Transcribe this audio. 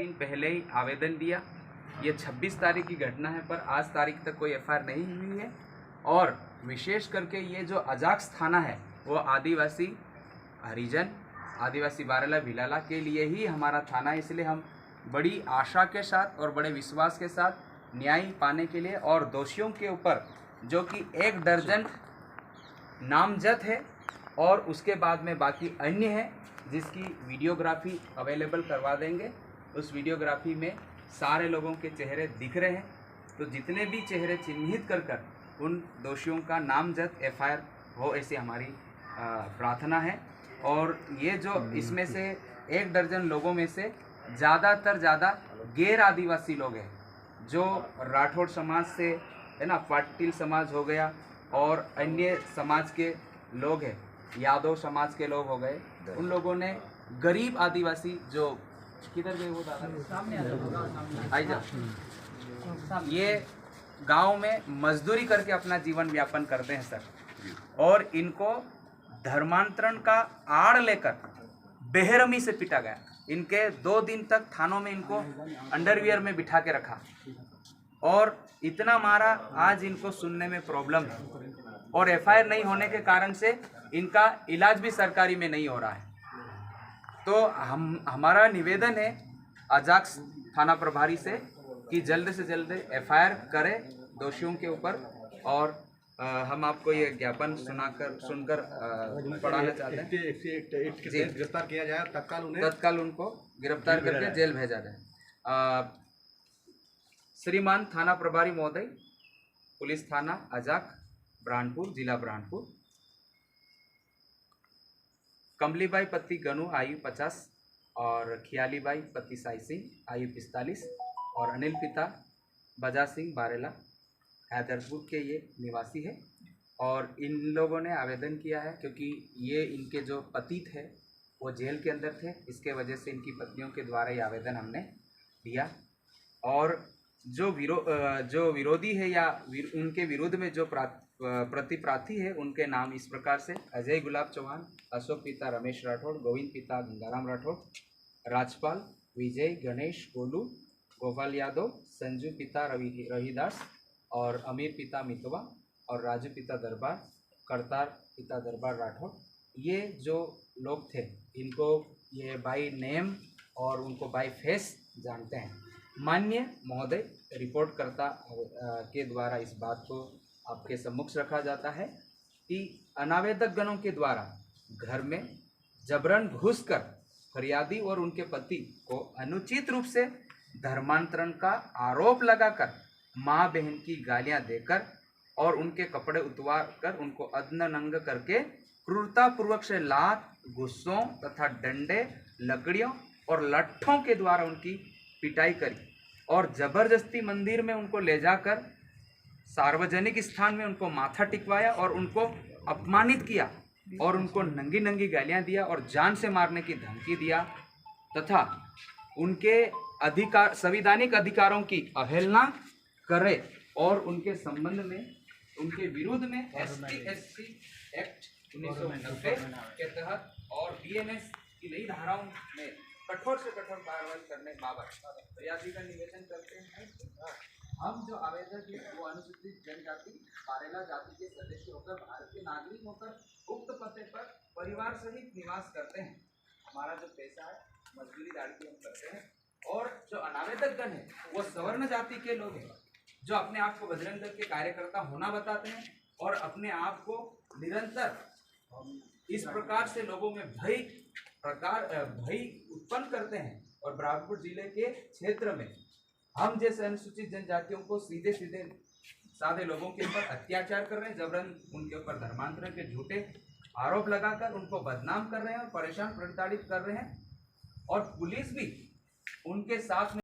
दिन पहले ही आवेदन दिया। ये 26 तारीख की घटना है, पर आज तारीख तक कोई एफआईआर नहीं हुई है। और विशेष करके ये जो अजाक्स थाना है वो आदिवासी हरिजन, आदिवासी बारेला भिलाला के लिए ही हमारा थाना है। इसलिए हम बड़ी आशा के साथ और बड़े विश्वास के साथ न्याय पाने के लिए, और दोषियों के ऊपर जो कि 1 दर्जन नामजद है और उसके बाद में बाकी अन्य है, जिसकी वीडियोग्राफी अवेलेबल करवा देंगे। उस वीडियोग्राफी में सारे लोगों के चेहरे दिख रहे हैं, तो जितने भी चेहरे चिन्हित कर उन दोषियों का नामजद एफआईआर हो, ऐसी हमारी प्रार्थना है। और ये जो इसमें से 1 दर्जन लोगों में से ज़्यादा गैर आदिवासी लोग हैं, जो राठौड़ समाज से है ना, पाटिल समाज हो गया और अन्य समाज के लोग हैं, यादव समाज के लोग हो गए। उन लोगों ने गरीब आदिवासी जो किधर गए वो दादा सामने आई जा, ये गांव में मजदूरी करके अपना जीवन व्यापन करते हैं सर, और इनको धर्मांतरण का आड़ लेकर बेरहमी से पीटा गया। इनके 2 दिन तक थानों में इनको अंडरवियर में बिठा के रखा और इतना मारा, आज इनको सुनने में प्रॉब्लम है। और एफआईआर नहीं होने के कारण से इनका इलाज भी सरकारी में नहीं हो रहा है। तो हमारा निवेदन है अजाक्स थाना प्रभारी से कि जल्द से जल्द एफआईआर करें दोषियों के ऊपर। और हम आपको ये ज्ञापन सुनकर पढ़ाना चाहते हैं। गिरफ्तार किया जाए, तत्काल उनको गिरफ्तार करके जेल भेजा जाए। श्रीमान थाना प्रभारी महोदय, पुलिस थाना अजाक, ब्राह्मणपुर, जिला ब्राह्मणपुर। कमलीबाई पति गनु आयु 50 और खियालीबाई पति साई सिंह आयु 45 और अनिल पिता बजा सिंह बारेला हैदरपुर के ये निवासी है। और इन लोगों ने आवेदन किया है क्योंकि ये इनके जो पतित है वो जेल के अंदर थे, इसके वजह से इनकी पत्नियों के द्वारा ये आवेदन हमने दिया। और जो विरोधी है या उनके विरुद्ध में जो प्रतिप्रार्थी है, उनके नाम इस प्रकार से: अजय गुलाब चौहान, अशोक पिता रमेश राठौड़, गोविंद पिता गंगाराम राठौड़, राजपाल, विजय, गणेश, गोलू, गोपाल यादव, संजू पिता रविदास और अमीर पिता मितवा और राजू पिता दरबार, करतार पिता दरबार राठौड़। ये जो लोग थे इनको ये बाय नेम और उनको बाय फेस जानते हैं। माननीय महोदय, रिपोर्टकर्ता के द्वारा इस बात को आपके सम्मुख रखा जाता है कि अनावेदक गणों के द्वारा घर में जबरन घुसकर फरियादी और उनके पति को अनुचित रूप से धर्मांतरण का आरोप लगाकर माँ बहन की गालियां देकर और उनके कपड़े उतार कर उनको अदनंग करके क्रूरतापूर्वक से लात, गुस्सों तथा डंडे, लकड़ियों और लट्ठों के द्वारा उनकी पिटाई करी और जबरदस्ती मंदिर में उनको ले जाकर सार्वजनिक स्थान में उनको माथा टिकवाया और उनको अपमानित किया और उनको नंगी नंगी गालियां दिया और जान से मारने की धमकी दिया तथा उनके संवैधानिक अधिकारों की अवहेलना करे और उनके संबंध में उनके विरुद्ध में ST/SC एक्ट 1990 के तहत और BNS की नई धाराओं में कठोर से कठोर कार्रवाई करने बाबत फरियादी का निवेदन करते हैं। हम जो आवेदक है वो अनुसूचित जनजाति बारेला जाति के सदस्य होकर भारत के नागरिक होकर उक्त पते पर परिवार सहित निवास करते हैं। हमारा जो पेशा है मजदूरी दाढ़ी हम करते हैं। और जो अनावेदक गण है वो सवर्ण जाति के लोग हैं जो अपने आप को बजरंग दल के कार्यकर्ता होना बताते हैं और अपने आप को निरंतर इस प्रकार से लोगों में भय उत्पन्न करते हैं। और ब्राह्मणपुर जिले के क्षेत्र में हम जैसे अनुसूचित जनजातियों को सीधे सादे लोगों के ऊपर अत्याचार कर रहे हैं, जबरन उनके ऊपर धर्मांतरण के झूठे आरोप लगाकर उनको बदनाम कर रहे हैं और परेशान प्रताड़ित कर रहे हैं। और पुलिस भी उनके साथ में